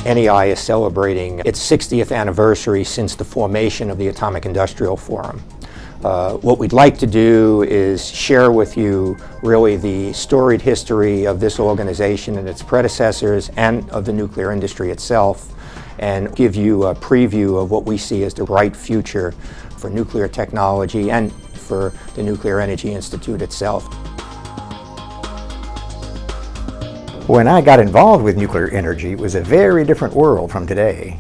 NEI is celebrating its 60th anniversary since the formation of the Atomic Industrial Forum. What we'd like to do is share with you really the storied history of this organization and its predecessors and of the nuclear industry itself, and give you a preview of what we see as the bright future for nuclear technology and for the Nuclear Energy Institute itself. When I got involved with nuclear energy, it was a very different world from today.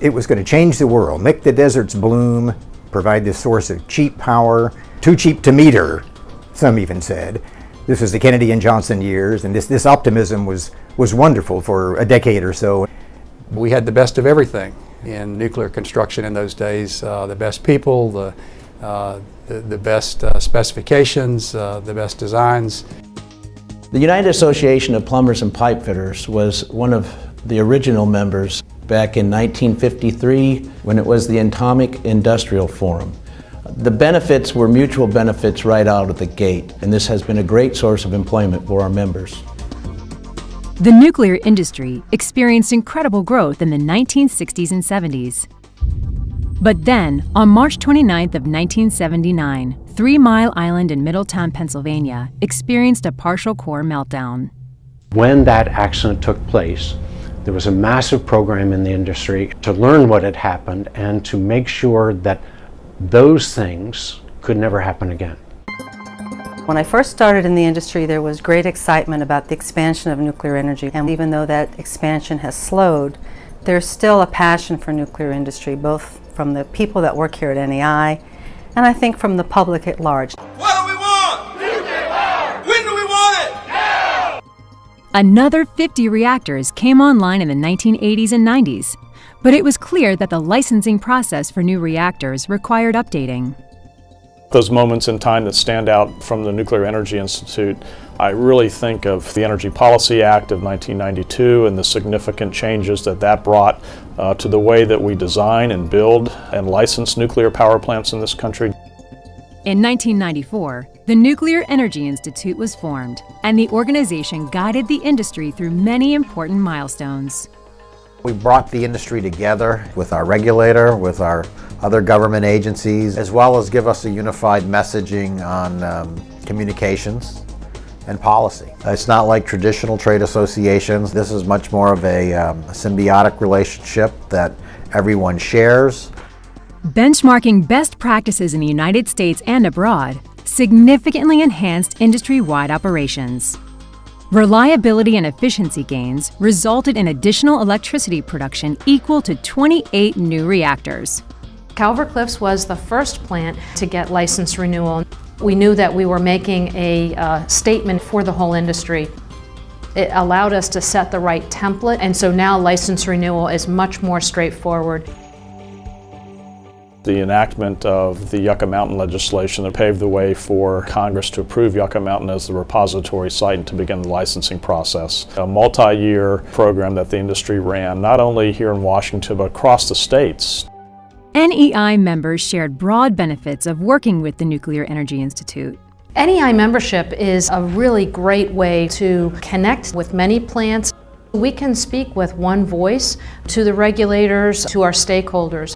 It was going to change the world, make the deserts bloom, provide this source of cheap power, too cheap to meter, some even said. This was the Kennedy and Johnson years, and this optimism was wonderful for a decade or so. We had the best of everything in nuclear construction in those days, the best people, the best specifications, the best designs. The United Association of Plumbers and Pipe Fitters was one of the original members back in 1953 when it was the Atomic Industrial Forum. The benefits were mutual benefits right out of the gate, and this has been a great source of employment for our members. The nuclear industry experienced incredible growth in the 1960s and 70s. But then, on March 29th of 1979, 3 Mile Island in Middletown, Pennsylvania, experienced a partial core meltdown. When that accident took place, there was a massive program in the industry to learn what had happened and to make sure that those things could never happen again. When I first started in the industry, there was great excitement about the expansion of nuclear energy. And even though that expansion has slowed, there's still a passion for nuclear industry, both from the people that work here at NEI, and I think from the public at large. What do we want? Nuclear power! When do we want it? Now! Another 50 reactors came online in the 1980s and 90s, but it was clear that the licensing process for new reactors required updating. Those moments in time that stand out from the Nuclear Energy Institute, I really think of the Energy Policy Act of 1992 and the significant changes that brought to the way that we design and build and license nuclear power plants in this country. In 1994, the Nuclear Energy Institute was formed, and the organization guided the industry through many important milestones. We brought the industry together with our regulator, with our other government agencies, as well as give us a unified messaging on communications and policy. It's not like traditional trade associations. This is much more of a symbiotic relationship that everyone shares. Benchmarking best practices in the United States and abroad significantly enhanced industry-wide operations. Reliability and efficiency gains resulted in additional electricity production equal to 28 new reactors. Calvert Cliffs was the first plant to get license renewal. We knew that we were making a statement for the whole industry. It allowed us to set the right template, and so now license renewal is much more straightforward. The enactment of the Yucca Mountain legislation that paved the way for Congress to approve Yucca Mountain as the repository site and to begin the licensing process. A multi-year program that the industry ran, not only here in Washington, but across the states. NEI members shared broad benefits of working with the Nuclear Energy Institute. NEI membership is a really great way to connect with many plants. We can speak with one voice to the regulators, to our stakeholders.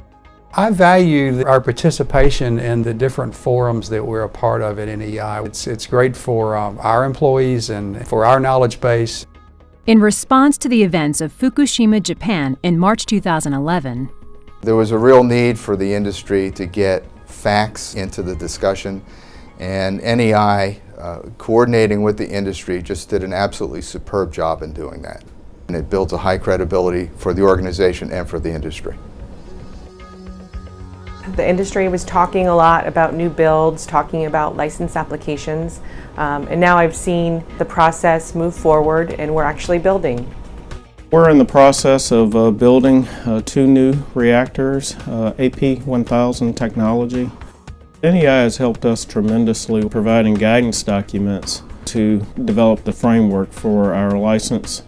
I value our participation in the different forums that we're a part of at NEI. It's great for our employees and for our knowledge base. In response to the events of Fukushima, Japan in March 2011, there was a real need for the industry to get facts into the discussion, and NEI, coordinating with the industry, just did an absolutely superb job in doing that. And it builds a high credibility for the organization and for the industry. The industry was talking a lot about new builds, talking about license applications, and now I've seen the process move forward and we're actually building. We're in the process of building 2 new reactors, AP1000 technology. NEI has helped us tremendously providing guidance documents to develop the framework for our license,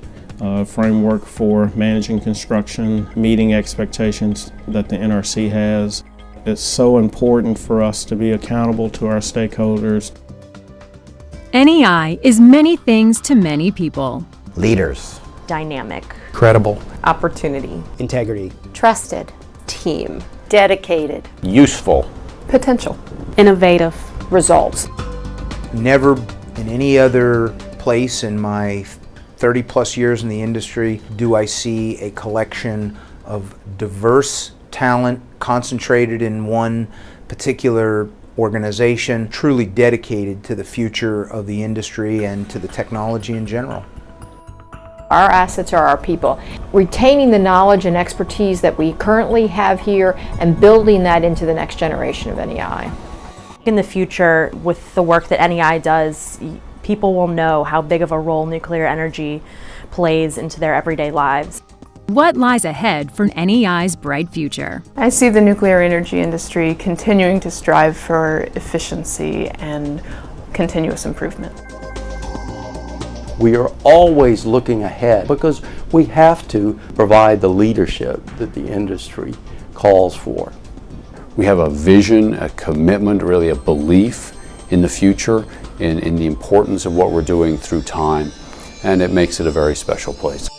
framework for managing construction, meeting expectations that the NRC has. It's so important for us to be accountable to our stakeholders. NEI is many things to many people. Leaders, Dynamic. Credible. Opportunity. Integrity. Trusted. Team. Dedicated. Useful. Potential. Innovative. Results. Never in any other place in my 30-plus years in the industry do I see a collection of diverse talent concentrated in one particular organization, truly dedicated to the future of the industry and to the technology in general. Our assets are our people. Retaining the knowledge and expertise that we currently have here and building that into the next generation of NEI. In the future, with the work that NEI does, people will know how big of a role nuclear energy plays into their everyday lives. What lies ahead for NEI's bright future? I see the nuclear energy industry continuing to strive for efficiency and continuous improvement. We are always looking ahead because we have to provide the leadership that the industry calls for. We have a vision, a commitment, really a belief in the future, in the importance of what we're doing through time, and it makes it a very special place.